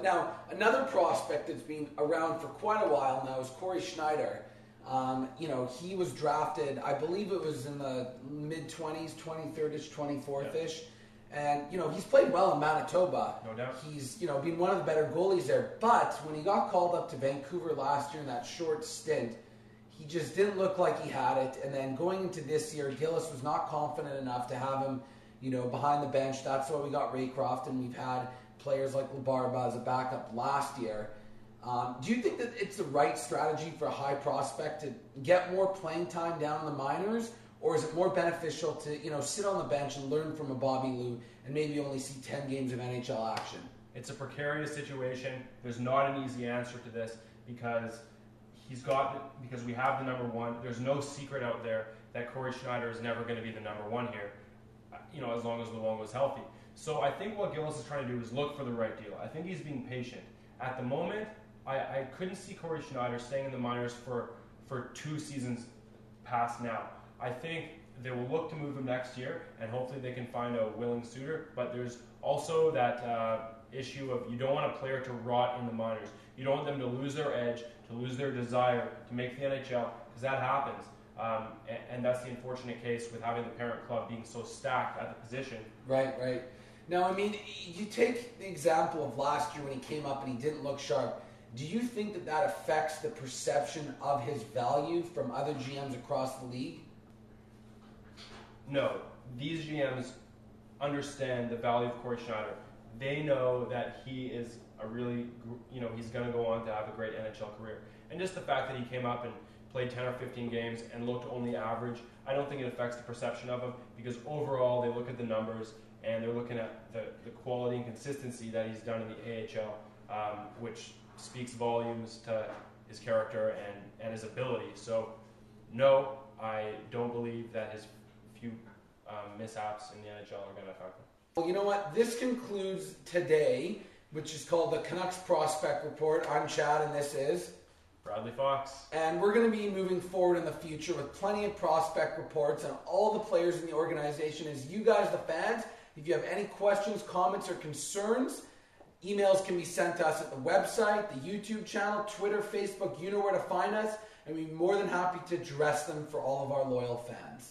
Now, another prospect that's been around for quite a while now is Schneider. He was drafted, I believe it was in the mid-20s, 23rd-ish, 24th-ish. And, he's played well in Manitoba. No doubt. He's, been one of the better goalies there. But when he got called up to Vancouver last year in that short stint, he just didn't look like he had it. And then going into this year, Gillis was not confident enough to have him, behind the bench. That's why we got Raycroft, and we've had players like LaBarba as a backup last year. Do you think that it's the right strategy for a high prospect to get more playing time down in the minors? Or is it more beneficial to, sit on the bench and learn from a Bobby Lou and maybe only see 10 games of NHL action? It's a precarious situation. There's not an easy answer to this because we have the number one. There's no secret out there that Schneider is never going to be the number one here, as long as Luongo is healthy. So I think what Gillis is trying to do is look for the right deal. I think he's being patient. At the moment, I couldn't see Schneider staying in the minors for 2 seasons past now. I think they will look to move him next year, and hopefully they can find a willing suitor. But there's also that issue of you don't want a player to rot in the minors. You don't want them to lose their edge, to lose their desire to make the NHL, because that happens. And that's the unfortunate case with having the parent club being so stacked at the position. Right. Now, you take the example of last year when he came up and he didn't look sharp. Do you think that affects the perception of his value from other GMs across the league? No. These GMs understand the value of Schneider. They know that he is he's going to go on to have a great NHL career. And just the fact that he came up and played 10 or 15 games and looked only average, I don't think it affects the perception of him, because overall they look at the numbers and they're looking at the quality and consistency that he's done in the AHL, which speaks volumes to his character and his ability. So, no, I don't believe that his few mishaps in the NHL are going to affect him. Well, you know what? This concludes today, which is called the Canucks Prospect Report. I'm Chad, and this is Bradley Fox. And we're going to be moving forward in the future with plenty of prospect reports on all the players in the organization. As you guys, the fans, if you have any questions, comments, or concerns, emails can be sent to us at the website, the YouTube channel, Twitter, Facebook. You know where to find us, and we'd be more than happy to address them for all of our loyal fans.